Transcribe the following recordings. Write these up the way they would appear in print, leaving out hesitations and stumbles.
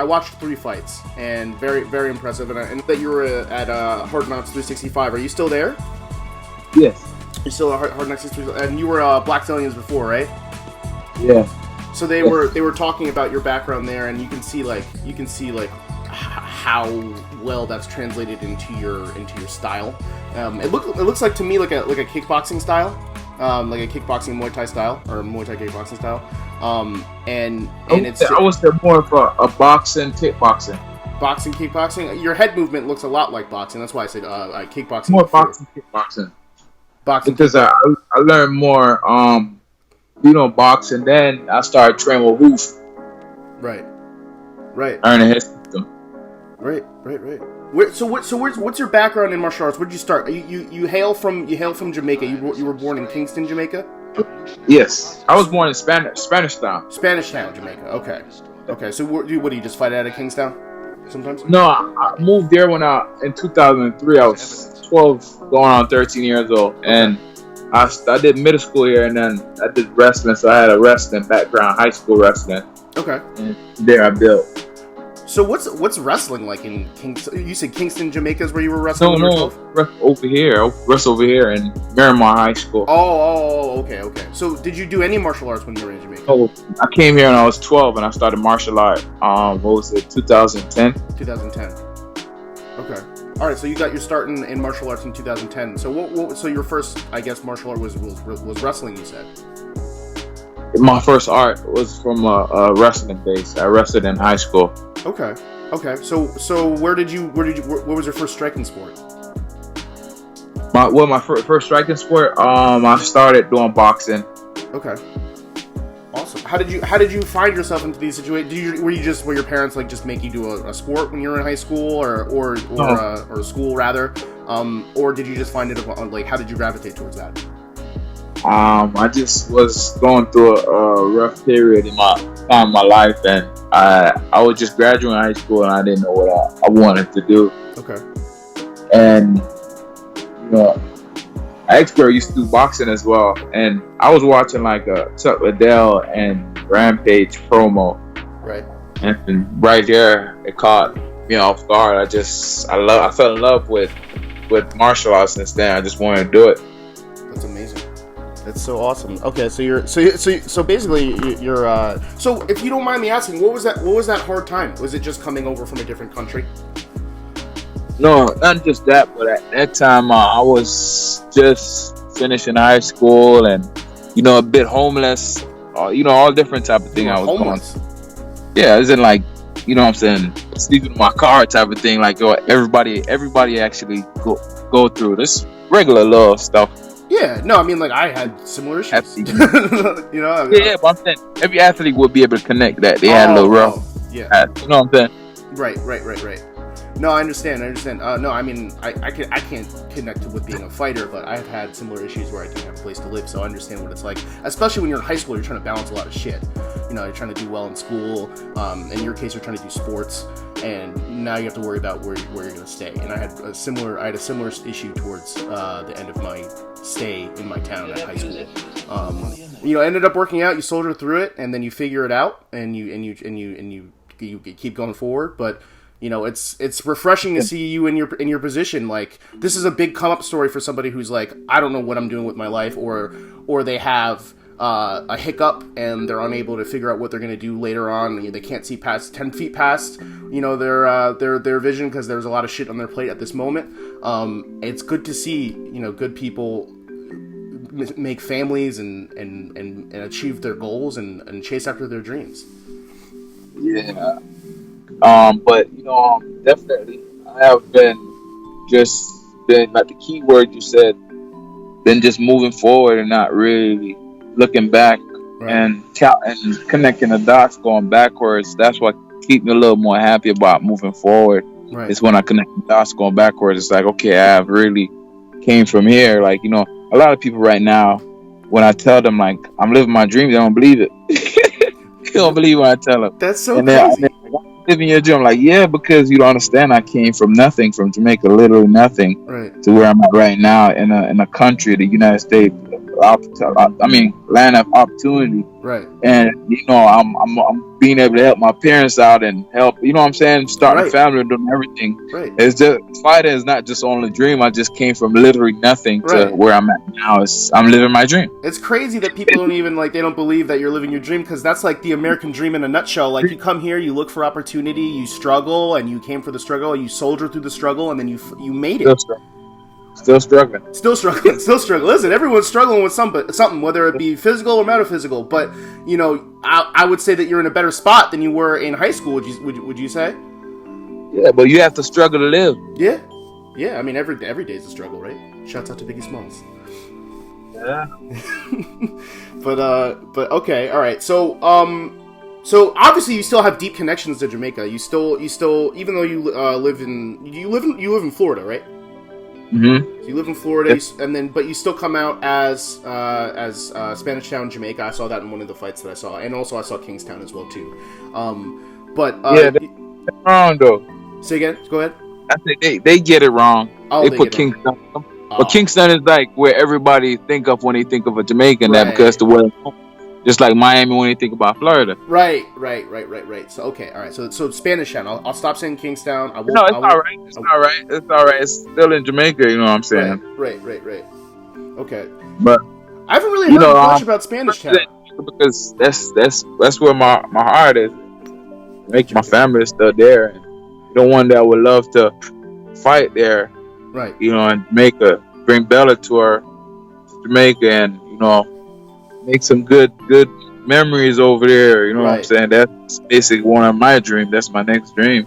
watched 3 fights, and very, very impressive. And that you were at Hard Knocks 365. Are you still there? Yes. You're still at Hard Knocks 365, and you were Black Stallions before, right? Yeah. So they were talking about your background there, and you can see how well that's translated into your style. It looks like to me like a kickboxing style, like a kickboxing Muay Thai style or Muay Thai kickboxing style. I was there more for a boxing, kickboxing. Boxing, kickboxing. Your head movement looks a lot like boxing. That's why I said kickboxing. More boxing, kickboxing. Boxing because I learned more, boxing. Then I started training with Hoof. Right. Learning his system. Right. What's your background in martial arts? Where did you start? You hail from Jamaica. You were born in Kingston, Jamaica. Yes, I was born in Spanish Town. Spanish Town, Jamaica. Okay. So what do you just fight out of Kingstown? Sometimes. No, I moved there in 2003. I was 12, going on 13 years old, and I did middle school here, and then I did wrestling. So I had a wrestling background, high school wrestling. Okay. And there I built. So what's wrestling like in Kingston? You said Kingston, Jamaica is where you were wrestling? No, over here in Miramar High School. Oh, okay. So did you do any martial arts when you were in Jamaica? Oh, I came here when I was 12 and I started martial art. What was it? 2010. 2010. Okay. All right. So you got your start in martial arts in 2010. So so your first, I guess, martial art was wrestling. You said. My first art was from a wrestling base. I wrestled in high school. Okay. So what was your first striking sport? My first striking sport, I started doing boxing. Okay. Awesome. How did you find yourself into these situations? Were your parents like just make you do a sport when you were in high school or school rather? Or did you just find it like how did you gravitate towards that? I just was going through a rough period in my life, and I was just graduating high school, and I didn't know what I wanted to do. Okay. And I used to do boxing as well, and I was watching like a Chuck Liddell and Rampage promo. Right. And right there, it caught me off guard. I fell in love with martial arts since then. I just wanted to do it. That's amazing. That's so awesome. Okay, so basically you're so if you don't mind me asking, what was that hard time? Was it just coming over from a different country? No, not just that, but at that time I was just finishing high school and a bit homeless, all different type of thing. I was homeless. Yeah, isn't like what I'm saying, sleeping in my car type of thing. Like everybody actually go through this regular love stuff. Yeah, no, I mean, like, I had similar issues. Yeah, but I'm saying every athlete would be able to connect that. They had a little rough. Yeah. You know what I'm saying? Right. No, I understand. No, I mean, I can't connect with being a fighter, but I've had similar issues where I didn't have a place to live, so I understand what it's like. Especially when you're in high school, you're trying to balance a lot of shit. You're trying to do well in school. In your case, you're trying to do sports, and now you have to worry about where you're going to stay. And I had a similar issue towards the end of my stay in my town at high school. I ended up working out. You soldier through it, and then you figure it out, and you keep going forward. But it's refreshing to see you in your position. Like, this is a big come up story for somebody who's like, I don't know what I'm doing with my life, or they have a hiccup and they're unable to figure out what they're going to do later on. They can't see past 10 feet past their vision because there's a lot of shit on their plate at this moment. It's good to see good people make families and achieve their goals and chase after their dreams. Yeah. But definitely I have been like the key word you said, been just moving forward and not really looking back. Right. and connecting the dots going backwards. That's what keeps me a little more happy about moving forward. Right. It's when I connect the dots going backwards. It's like, okay, I have really came from here. Like, a lot of people right now, when I tell them like I'm living my dream, they don't believe it. They don't believe when I tell them. That's so crazy. Living your dream, like, yeah, because you don't understand. I came from nothing, from Jamaica, literally nothing, right, to where I'm at right now in a country, the United States. Land of opportunity. Right. And I'm being able to help my parents out and help. You know what I'm saying? Starting a family and doing everything. Right. It's just fighting is not just only a dream. I just came from literally nothing to where I'm at now. I'm living my dream. It's crazy that people don't even they don't believe that you're living your dream, because that's like the American dream in a nutshell. Like, you come here, you look for opportunity, you struggle, and you came for the struggle, you soldier through the struggle, and then you made it. Still struggling. Listen, everyone's struggling with something, whether it be physical or metaphysical. But I would say that you're in a better spot than you were in high school. Would you say? Yeah, but you have to struggle to live. Yeah. I mean, every day is a struggle, right? Shouts out to Biggie Smalls. Yeah. but okay, all right. So obviously you still have deep connections to Jamaica. You still, even though you live in Florida, right? Mm-hmm. So you live in Florida, but you still come out as Spanish Town, Jamaica. I saw that in one of the fights that I saw, and also I saw Kingstown as well too. They're wrong though. Say again. Go ahead. I think they get it wrong. They put Kingstown. But Kingston is like where everybody think of when they think of a Jamaican, that because the weather, just like Miami when they think about Florida. Right. So okay, all right. So Spanish Town. I'll stop saying Kingstown. All right. It's all right. It's still in Jamaica. You know what I'm saying? Right. Okay. But I haven't really heard much about Spanish Town, because that's where my heart is. My family is still there, and the one that would love to fight there. Right. In Jamaica, bring Bellator to Jamaica, and make some good memories over there. You know what I'm saying? That's basically one of my dreams. That's my next dream.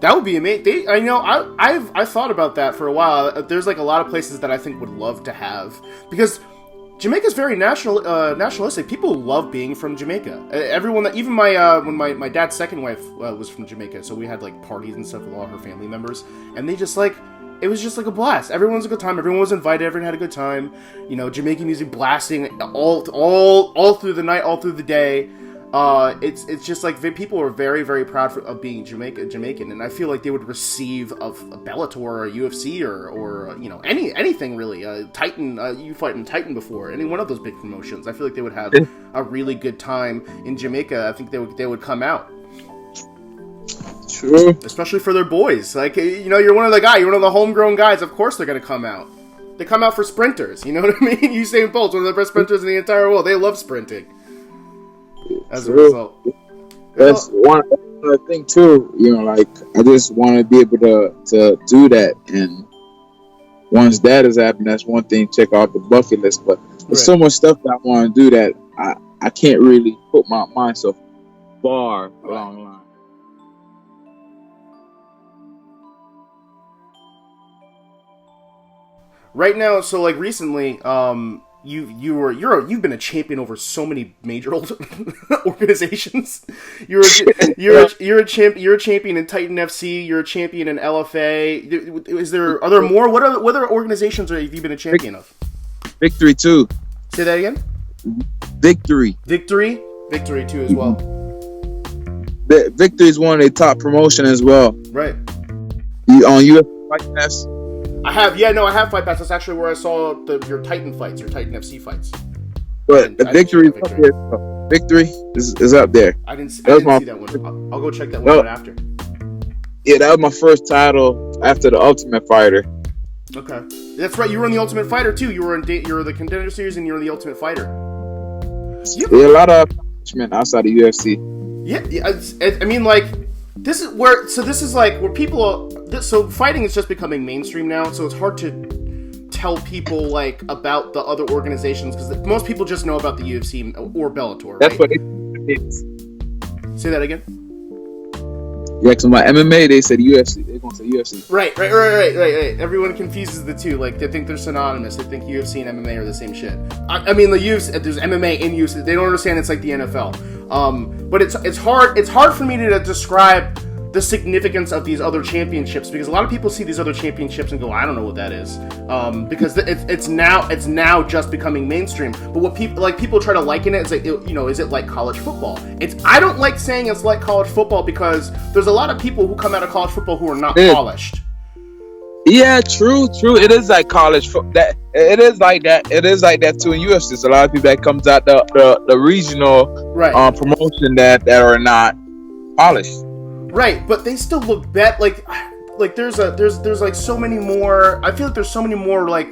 That would be amazing. I've thought about that for a while. There's like a lot of places that I think would love to have, because Jamaica's very nationalistic. People love being from Jamaica. Everyone, even when my dad's second wife was from Jamaica, so we had like parties and stuff with all her family members, and they just like. It was just like a blast. Everyone was a good time. Everyone was invited. Everyone had a good time. Jamaican music blasting all through the night, all through the day. It's just like people are very, very proud of being Jamaican, and I feel like they would receive of a Bellator or a UFC or anything really. Titan, you fought in Titan before. Any one of those big promotions. I feel like they would have a really good time in Jamaica. I think they would come out. True. Especially for their boys. Like, you're one of the homegrown guys. Of course they're going to come out. They come out for sprinters. You know what I mean? Usain Bolt, one of the best sprinters in the entire world. They love sprinting. As a result. That's one thing too. I just want to be able to do that. And once that has happened, that's one thing. Check off the bucket list. But there's so much stuff that I want to do that I can't really put my mind so far along the line. Right now, so like recently, you've been a champion over so many major organizations. You're a champion in Titan FC. You're a champion in LFA. Are there more? What other organizations have you been a champion of? Victory 2. Say that again. Victory 2 as well. Victory is one of their top promotion as well. Right. You on US Fight Pass? I have Fight Pass. That's actually where I saw your Titan fights, your Titan FC fights. But Victory is up there. I didn't see that one. I'll go check that one out after. Yeah, that was my first title after the Ultimate Fighter. Okay, that's right. You were in the Ultimate Fighter too. You were the Contender Series, and you were in the Ultimate Fighter. A lot of accomplishment outside of UFC. Yeah. I mean, like, this is where. So this is like where people. So fighting is just becoming mainstream now. So it's hard to tell people like about the other organizations, because most people just know about the UFC or Bellator. Right? That's what it is. Say that again. Yeah, so my MMA, they said UFC. They're gonna say UFC. Right. Everyone confuses the two. Like, they think they're synonymous. They think UFC and MMA are the same shit. I mean, the UFC, there's MMA in UFC. They don't understand it's like the NFL. But it's hard for me to describe the significance of these other championships, because a lot of people see these other championships and go, I don't know what that is, because it's now just becoming mainstream. But what people try to liken it is like, is it like college football? I don't like saying it's like college football, because there's a lot of people who come out of college football who are not polished. Yeah, true. It is like college that. It is like that. It is like that too in UFC. So a lot of people that comes out the regional Right. Promotion that are not polished. Right, but they still look bet like there's like so many more. I feel like there's so many more like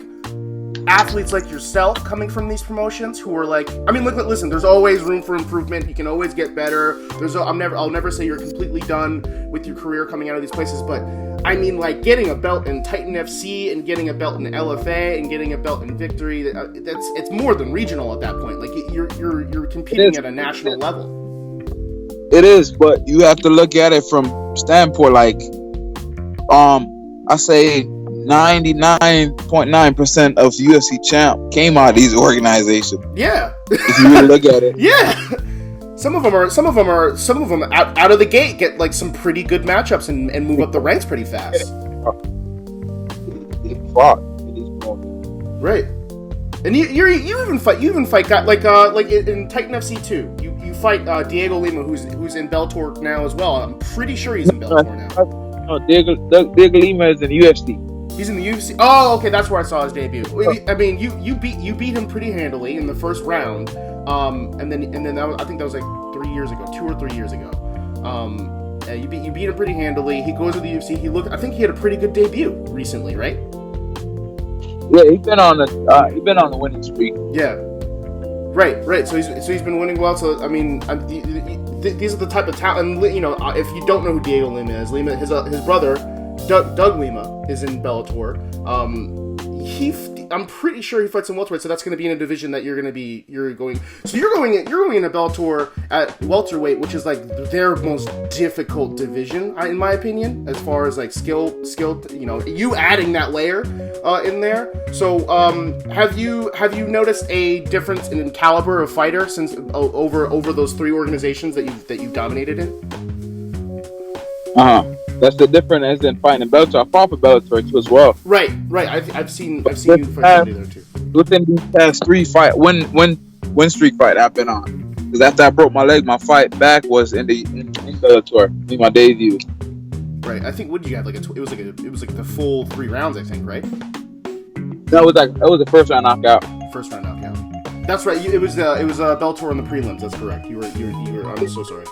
athletes like yourself coming from these promotions who are like, I mean, look, listen, there's always room for improvement. You can always get better. I'll never say you're completely done with your career coming out of these places, but I mean, like getting a belt in Titan FC and getting a belt in LFA and getting a belt in Victory, it's more than regional at that point. Like you're competing at a national level. It is, but you have to look at it from standpoint like, I say 99.9% of UFC champ came out of these organizations. Yeah. If you really look at it. Yeah. Some of them out of the gate get like some pretty good matchups and move up the ranks pretty fast. Right. And you even fight guys like in Titan FC 2. You fight Diego Lima who's in Bellator now as well. I'm pretty sure he's in Bellator now. No, Diego Lima is in UFC. He's in the UFC. Oh, okay, that's where I saw his debut. I mean, you beat him pretty handily in the first round. And then I think that was like 2 or 3 years ago. You beat him pretty handily. He goes to the UFC. I think he had a pretty good debut recently, right? Yeah, he's been on the winning streak. Yeah, right. So he's been winning well. So I mean, these are the type of talent. And you know, if you don't know who Diego Lima is, his brother Doug Lima is in Bellator. I'm pretty sure he fights in welterweight, so that's going to be in a division that you're going in a Bellator at welterweight, which is like their most difficult division, in my opinion, as far as like skill. You know, you adding that layer in there. So, have you noticed a difference in caliber of fighter since over those three organizations that you've dominated in? That's the difference as in fighting in Bellator. I fought for Bellator too as well. Right. I've seen you fight there too. Within these past three win streak fight I've been on. Because after I broke my leg, my fight back was in Bellator, in my debut. Right. I think what did you have? It was like the full 3 rounds. I think, right? That was the first round knockout. First round knockout. That's right. It was Bellator in the prelims. That's correct. You were. I'm so sorry.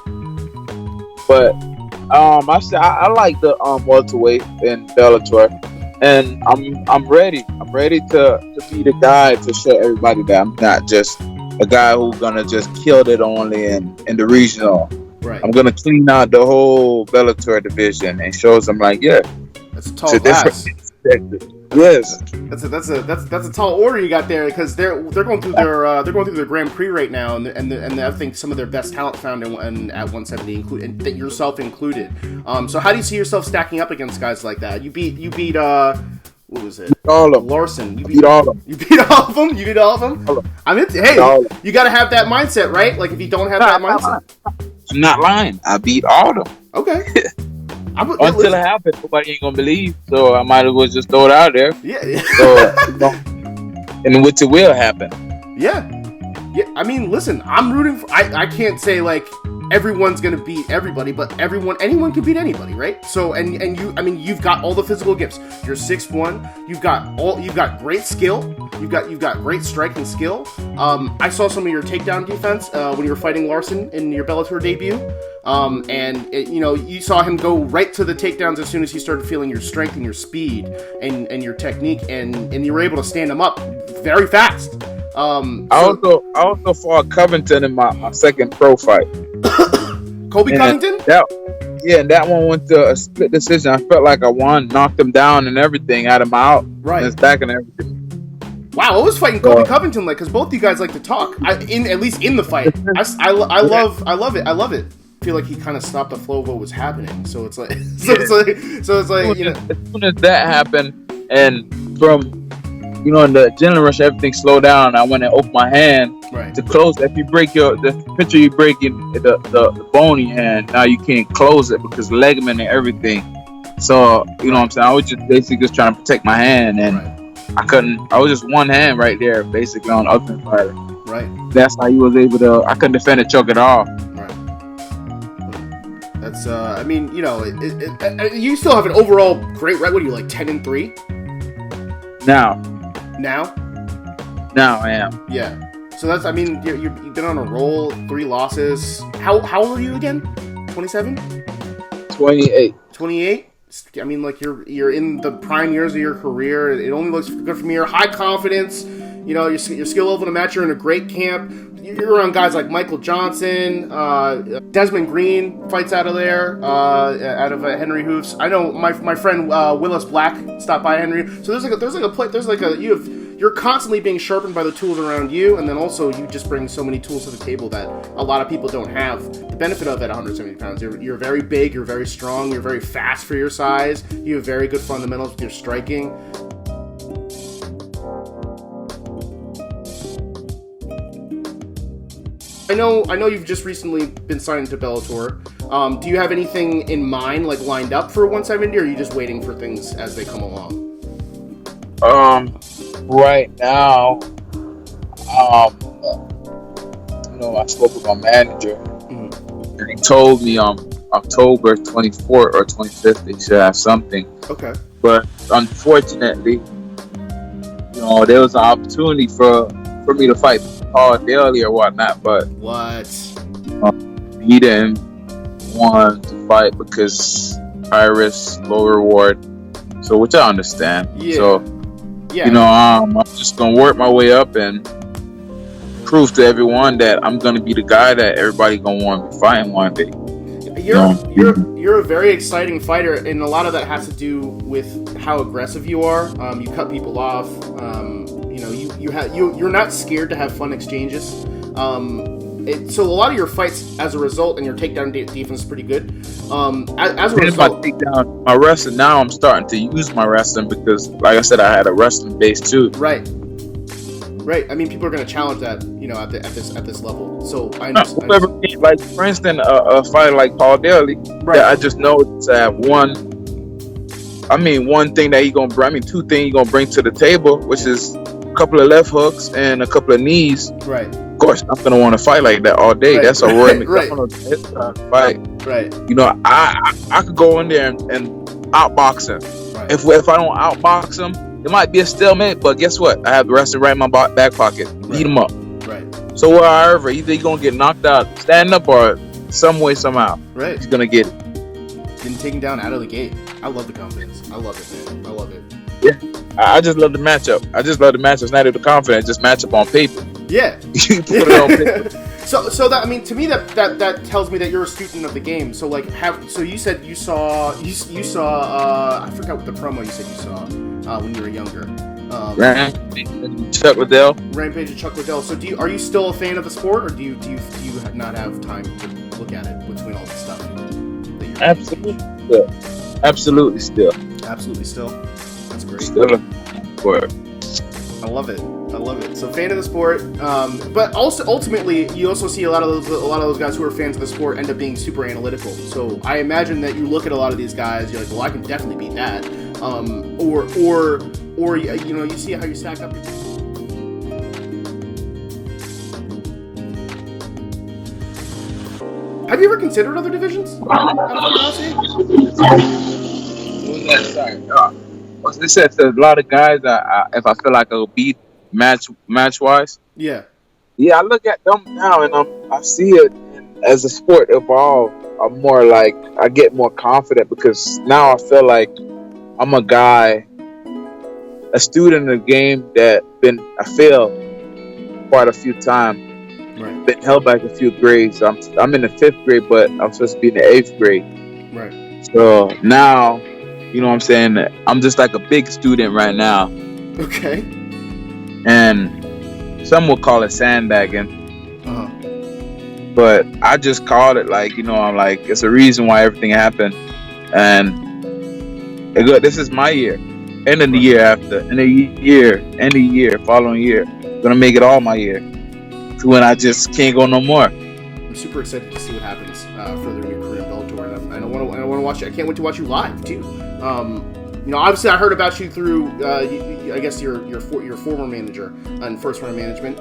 But. I like the welterweight in Bellator, and I'm ready. I'm ready to be the guy to show everybody that I'm not just a guy who's gonna just kill it only in the regional. Right. I'm gonna clean out the whole Bellator division and show them like, yeah, that's a tall class. Yes, that's a tall order you got there because they're going through their Grand Prix right now, and I think some of their best talent found at 170, and that yourself included. So how do you see yourself stacking up against guys like that? You beat what was it? All of them. Larson. You beat all of them. You beat all of them. You beat all of them. I mean, hey, you got to have that mindset, right? Like if you don't have that mindset, I'm not lying. I beat all of them. Okay. Until it happens, nobody ain't gonna believe. So I might as well just throw it out there. Yeah. So, and which it will happen. Yeah. I mean, listen, I'm rooting for. I can't say like everyone's gonna beat everybody, but anyone can beat anybody, right? So and you, I mean, you've got all the physical gifts. You're 6'1". You've got great skill. You've got great striking skill. I saw some of your takedown defense when you were fighting Larson in your Bellator debut. You saw him go right to the takedowns as soon as he started feeling your strength and your speed and your technique, and you were able to stand him up very fast. I also fought Covington in my second pro fight. Colby Covington? That one went to a split decision. I felt like I won, knocked him down and everything, had him out, right? His back and everything. Wow, I was fighting Colby Covington because both you guys like to talk. At least in the fight, I love it. I love it. I feel like he kind of stopped the flow of what was happening. So it's like, you know. As soon as that happened, and from in the adrenaline rush, everything slowed down. I went and opened my hand to close. If you break the picture, you break the bone in your hand. Now you can't close it because ligament and everything. So you know what I'm saying. I was just basically trying to protect my hand, and I couldn't. I was just one hand right there, basically on the Ultimate Fighter. Right. That's how he was able to. I couldn't defend a choke at all. Right. That's I mean, you know, you still have an overall great record. What are you, like 10-3 Now I am. Yeah. So that's, I mean, you've been on a roll, 3 losses. How old are you again? 27? 28. 28? I mean, like, you're in the prime years of your career. It only looks good from here. High confidence. You know, your skill level to match. You're in a great camp. You're around guys like Michael Johnson, Desmond Green fights out of there, out of Henry Hoofs. I know my friend Willis Black stopped by Henry. So you're constantly being sharpened by the tools around you, and then also you just bring so many tools to the table that a lot of people don't have the benefit of at 170 pounds. You're very big, you're very strong, you're very fast for your size. You have very good fundamentals with your striking. I know you've just recently been signed to Bellator. Do you have anything in mind, like lined up for 170, or are you just waiting for things as they come along? Right now, I spoke with my manager, and he told me October 24th or 25th they should have something. Okay. But unfortunately, there was an opportunity for me to fight Paul Daly or whatnot, but he didn't want to fight because high risk, low reward. So, which I understand. Yeah. So, I'm just gonna work my way up and prove to everyone that I'm gonna be the guy that everybody gonna want to fight one day. You're a very exciting fighter, and a lot of that has to do with how aggressive you are. You cut people off. You're not scared to have fun exchanges. So a lot of your fights, as a result, and your takedown defense is pretty good. As a result, my wrestling now, I'm starting to use my wrestling because, like I said, I had a wrestling base too. Right. I mean, people are going to challenge that, at this level. So I understand. Like, for instance, a fighter like Paul Daly, that I just know to have one thing that he gonna bring. I mean, 2 things he gonna bring to the table, which is a couple of left hooks and a couple of knees. Right. Of course, I'm gonna want to fight like that all day. Right. That's a Roy McDonald fight. Right. I could go in there and outbox him. Right. If I don't outbox him, it might be a stalemate. But guess what? I have the wrestling right in my back pocket. Right. Beat him up. Right. So however, either he's gonna get knocked out standing up or some way somehow. Right. He's gonna get it. Been taken down out of the gate. I love the confidence. I love it, man. I love it. Yeah. I just love the matchup. Not even the confidence, just matchup on paper. Yeah. You put it on paper. So that, I mean, to me that tells me that you're a student of the game. So like, so you said you saw I forgot what the promo you said you saw when you were younger. Rampage and Chuck Liddell. So are you still a fan of the sport, or do you not have time to look at it between all the stuff? Absolutely still. That's great. Still a sport. I love it. So fan of the sport, but also ultimately you also see a lot of those guys who are fans of the sport end up being super analytical. So I imagine that you look at a lot of these guys, you're like, well, I can definitely beat that, or you see how you stack up. Have you ever considered other divisions? Out of curiosity? Sorry. They said there's a lot of guys that if I feel like I'll beat match wise. Yeah. Yeah, I look at them now and I see it as the sport evolve. I'm more like, I get more confident because now I feel like I'm a guy, a student in the game that I failed quite a few times. Right. Been held back a few grades. I'm in the 5th grade, but I'm supposed to be in the 8th grade. Right. So now, you know what I'm saying? I'm just like a big student right now. Okay. And some will call it sandbagging. Uh-huh. But I just called it like, I'm like, it's a reason why everything happened. And this is my year. End of the year after. End of the year, following year. I'm going to make it all my year. To when I just can't go no more. I'm super excited to see what happens further in your career in Bellator, and I want to watch it. I can't wait to watch you live too. Obviously I heard about you through, I guess your former manager in First Round Management.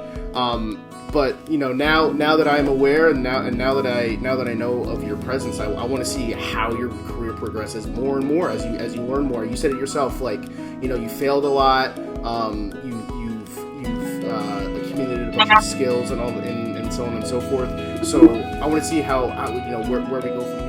But now that I'm aware, and now that I know of your presence, I want to see how your career progresses more and more as you learn more. You said it yourself, like you failed a lot. You've accumulated a bunch of skills and all, and so on and so forth. So I want to see how where we go from here.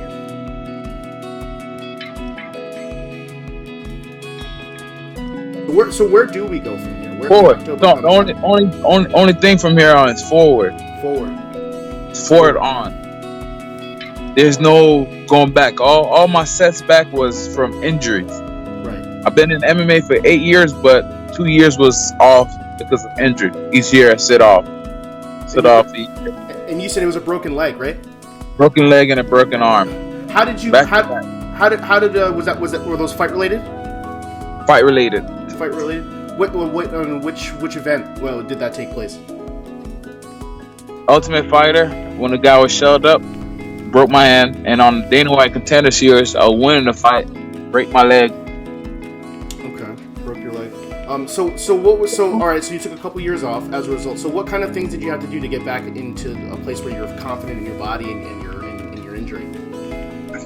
So where do we go from here? Forward. No, the only thing from here on is forward. Forward on. There's no going back. All my setback was from injuries. Right. I've been in MMA for 8 years, but 2 years was off because of injury. Each year I sit off. And you said it was a broken leg, right? Broken leg and a broken arm. How did you? Were those fight related? Fight related. Which event? Well, did that take place? Ultimate Fighter. When the guy was shelled up, broke my hand, and on the Dana White Contender Series, I was winning the fight, break my leg. Okay, broke your leg. All right. So you took a couple years off as a result. So what kind of things did you have to do to get back into a place where you're confident in your body and your injury?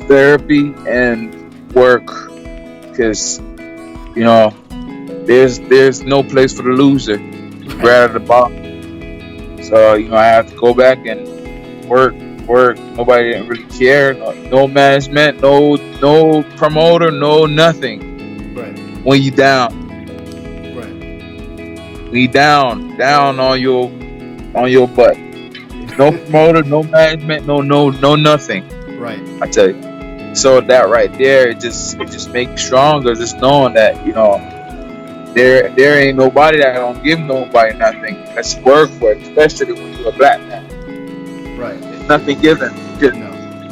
Therapy and work, because there's no place for the loser. Right out of the box. So I have to go back and work. Nobody didn't really care. No management, no promoter, no nothing. Right. When you down. Right. When you down on your butt. No promoter, no management, no nothing. Right. I tell you. So that right there, it just makes you stronger. Just knowing that there ain't nobody that don't give nobody nothing. Let's work for it, especially when you're a black man. Right. There's nothing given.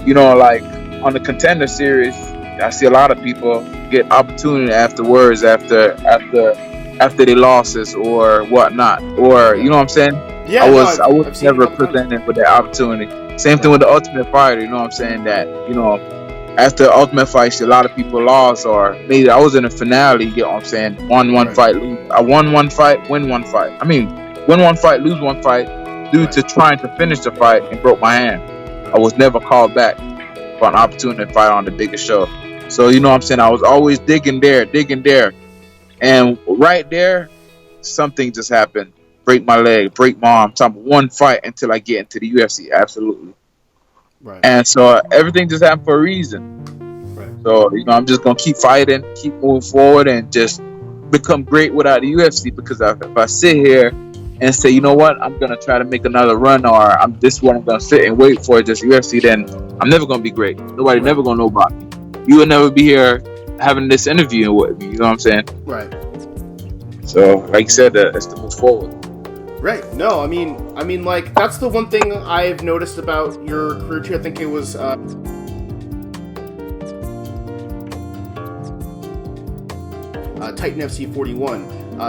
No. Like on the Contender Series, I see a lot of people get opportunity afterwards, after they losses or whatnot, or you know what I'm saying. Yeah, I was never presented with that opportunity. Same thing with the Ultimate Fighter. You know what I'm saying? That after Ultimate Fights, a lot of people lost, or maybe I was in a finale. You know what I'm saying? Won one fight, lose. I won one fight, win one fight. I mean, win one fight, lose one fight, due to trying to finish the fight and broke my hand. I was never called back for an opportunity to fight on the biggest show. So you know what I'm saying? I was always digging there, and right there, something just happened. Break my leg, break my arm. So I'm one fight until I get into the UFC. Absolutely. Right. And so everything just happened for a reason. Right. So I'm just gonna keep fighting, keep moving forward, and just become great without the UFC. Because if I sit here and say, you know what, I'm gonna try to make another run, or I'm gonna sit and wait for just UFC, then I'm never gonna be great. Nobody never gonna know about me. You will never be here having this interview with me. You know what I'm saying? Right. So, like you said, it's to move forward. Right. No, I mean, like, that's the one thing I've noticed about your career too. I think it was Titan FC 41.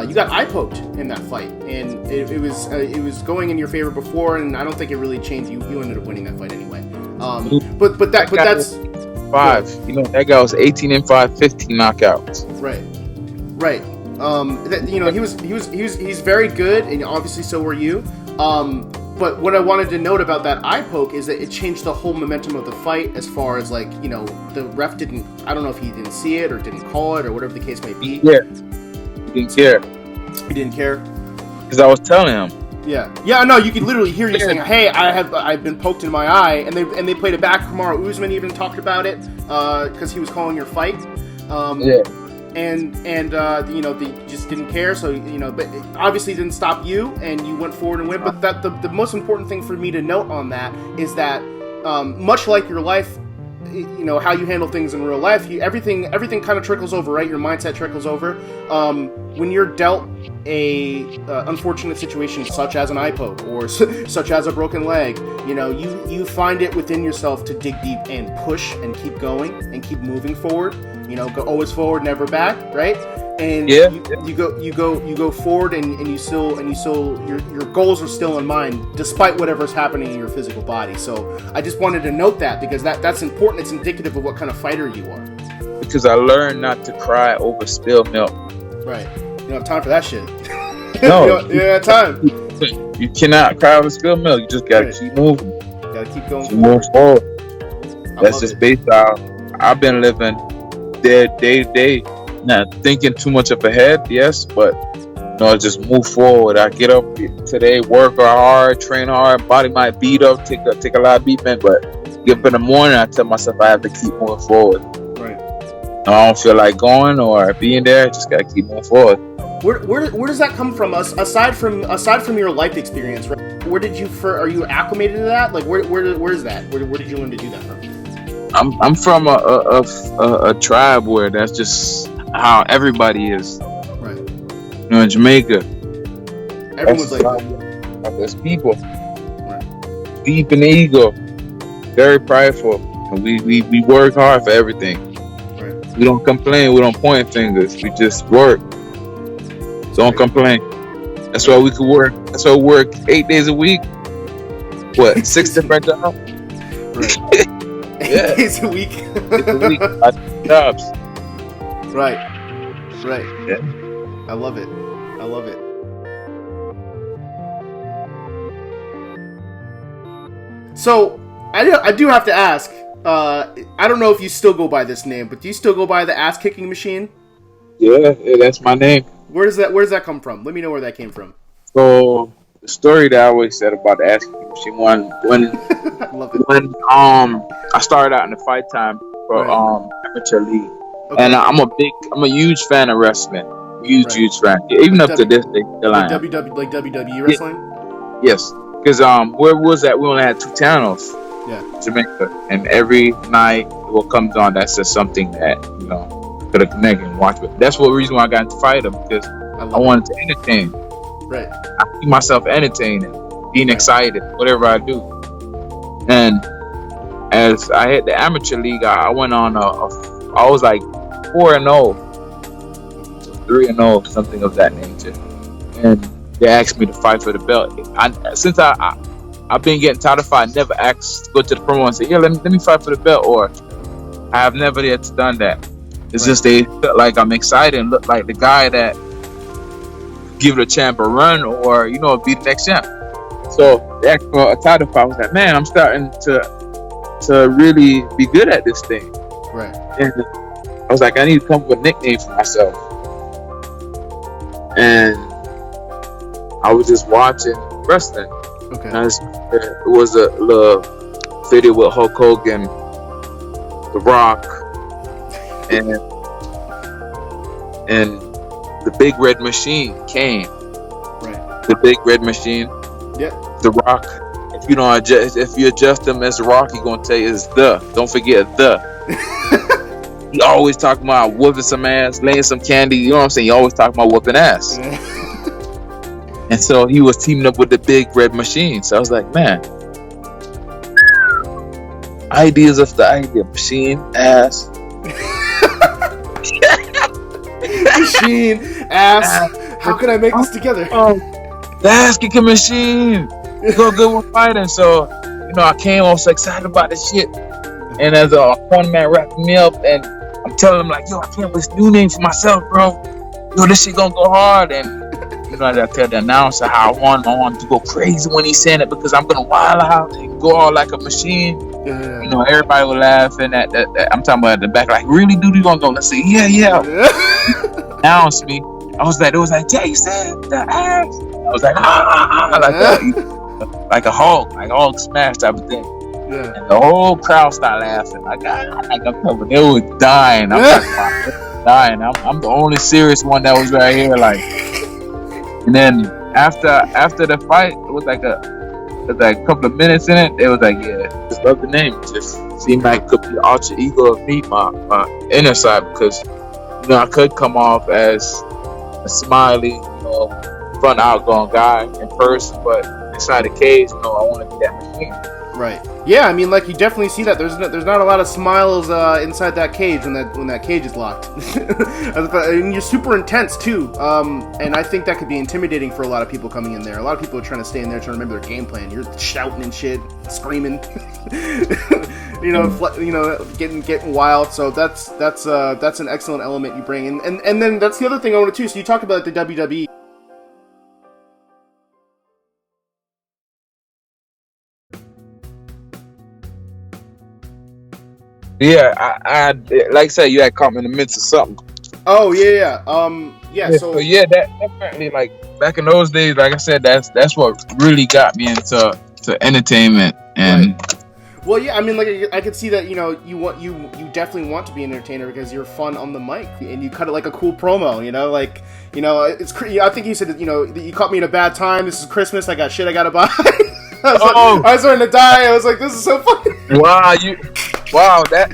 You got eye poked in that fight, and it was going in your favor before, and I don't think it really changed. You ended up winning that fight anyway. But that's 5. You know, that guy was 18-5, 15 knockouts. Right. He's very good, and obviously so were you. But what I wanted to note about that eye poke is that it changed the whole momentum of the fight, as far as, like, the ref didn't, I don't know if he didn't see it or didn't call it or whatever the case may be. Yeah. He didn't care. Because I was telling him. Yeah. No, you could literally hear you saying, "Hey, I've bbeen poked in my eye," and they played it back. Kamaru Usman even talked about it because he was calling your fight. And they just didn't care. So but it obviously didn't stop you, and you went forward and win. But that the most important thing for me to note on that is that much like your life, how you handle things in real life, everything kind of trickles over, right? Your mindset trickles over. When you're dealt a unfortunate situation such as an eye poke or such as a broken leg, you find it within yourself to dig deep and push and keep going and keep moving forward. Go always forward, never back, right? And you go forward, and you still your goals are still in mind despite whatever's happening in your physical body. So I just wanted to note that because that's important. It's indicative of what kind of fighter you are. because I learned not to cry over spilled milk. Right. You don't have time for that shit. No. you don't have time. You cannot cry over spilled milk. You just gotta keep moving. Gotta keep going forward. I That's love just it. based out. I've been living day to day, not thinking too much up ahead. Yes, but just move forward. I get up today, work hard, train hard. Body might beat up, take a lot of beatment, but get up in the morning. I tell myself I have to keep moving forward. Right. I don't feel like going or being there. Just gotta keep moving forward. Where does that come from? Aside from your life experience, right? Where did you are you acclimated to that? Like where is that? Where did you learn to do that from? I'm from a tribe where that's just how everybody is. Right. In Jamaica, Everyone's like that. There's people Right. deep in the ego, very prideful, and we work hard for everything. Right. We don't complain. We don't point fingers. We just work. Don't complain. That's why we could work. That's why we work 8 days a week. What, 6 different jobs? Right. Yeah. 8 days a week. 6 a week. Jobs. Right. Right. Yeah. I love it. I love it. So I do have to ask. I don't know if you still go by this name, but do you still go by the ass kicking machine? Yeah, that's my name. Where does that come from? Let me know where that came from. So the story that I always said about the ass kicking machine, when I love it. when I started out in the fight time for Right. amateur league, Okay. and I'm a huge fan of wrestling, huge fan. Even Like up to this day, still I Like am. WWE wrestling? Yes, because where was that? We only had 2 channels, Yeah. Jamaica, and every night what comes on that says something that could have connected and watch it. That's what reason why I got into fighting because I wanted to entertain. Right. I keep myself entertaining, being excited, whatever I do. And as I hit the amateur league, I went on I was like 4-0, 3-0, something of that nature. And they asked me to fight for the belt. Since I've been getting tired of fighting, I never asked to go to the promo and say, yeah, let me fight for the belt, or I have never yet done that. It's just they felt like I'm excited and look like the guy that give the champ a run or be the next champ. So they asked for a title fight. I was like, man, I'm starting to really be good at this thing. Right. And I was like, I need to come up with a nickname for myself. And I was just watching wrestling. Okay. And it was a little video with Hulk Hogan, The Rock, and the Big Red Machine came. Right. The Big Red Machine. Yep. The Rock. If you adjust him as The Rock, he's gonna tell you it's the. Don't forget the. He always talking about whooping some ass, laying some candy. You know what I'm saying? He always talking about whooping ass. And so he was teaming up with the Big Red Machine. So I was like, man, ideas of the idea, machine, ass. Machine, ass. How can I make this together? The ass kicking machine. Go good with fighting. So, I came, I was so excited about this shit. And as a corner man wrapped me up, and I'm telling him, like, yo, I came up with this new name for myself, bro. Yo, this shit gonna go hard. And I tell the announcer how I want to go crazy when he's saying it because I'm gonna wild out and go all like a machine. Yeah. Everybody was laughing at that. I'm talking about at the back, like, really, dude, you gonna go? Let's say, yeah. Announce me. I was like, it was like, Jason, the ass. I was like, like that, like a Hulk smash type of thing. Yeah. And the whole crowd started laughing, like they were dying. I'm talking about dying. I'm the only serious one that was right here, like. And then after the fight, it was like a couple of minutes in it. It was like, yeah, just love the name. It just seemed like it could be the alter ego of me, my inner side, because I could come off as a smiley, fun outgoing guy in person, but inside the cage, I want to be that machine. Right. Yeah, I mean, like, you definitely see that. There's not a lot of smiles inside that cage when that cage is locked. And you're super intense too. And I think that could be intimidating for a lot of people coming in there. A lot of people are trying to stay in there, trying to remember their game plan. You're shouting and shit, screaming, getting wild. So that's an excellent element you bring. And then that's the other thing I wanted to. So you talked about the WWE. Yeah, I like I said, you had caught me in the midst of something. Oh yeah. Yeah. So yeah, that definitely, like, back in those days, like I said, that's what really got me into entertainment. And right. Well, yeah, I mean, like, I could see that, you definitely want to be an entertainer because you're fun on the mic and you cut it like a cool promo, it's I think you said, you caught me at a bad time. This is Christmas. I got shit I gotta buy. I was starting to die. I was like, this is so funny.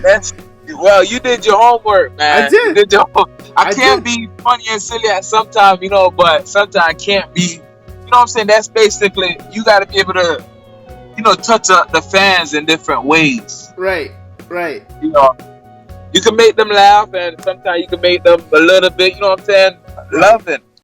That's you did your homework, man. I did. You did your I can't be funny and silly at sometimes, but sometimes can't be. You know what I'm saying? That's basically, you got to be able to, touch the fans in different ways. Right. You can make them laugh, and sometimes you can make them a little bit, loving.